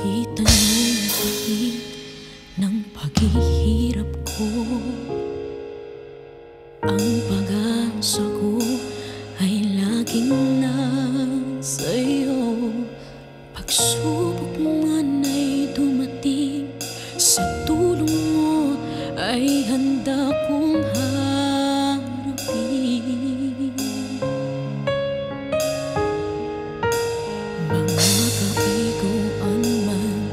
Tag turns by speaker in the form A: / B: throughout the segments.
A: Nakita niyong pahit ng paghihirap ko. Ang pag-asa ko ay laging nasa'yo. Pagsubok man ay dumating, sa tulong mo ay handa kong harapin. Mga kabiguan man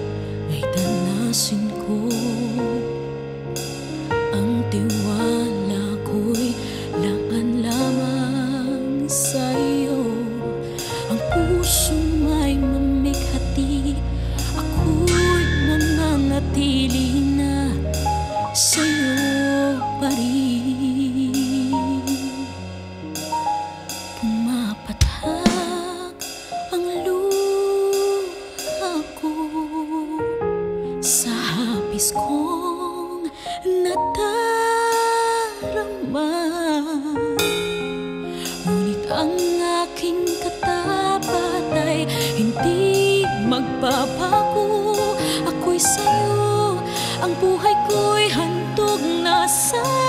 A: ay danasin ko, ang tiwala ko'y laan lamang sa'yo. Ang puso may mamighati, ako'y mananatili na sa'yo pa rin. Pumapatak ang luha ko sa hapis kong nadarama, ngunit ang aking katapat ay hindi magbabago. Ako'y sa'yo, ang buhay ko'y handog na sa'yo.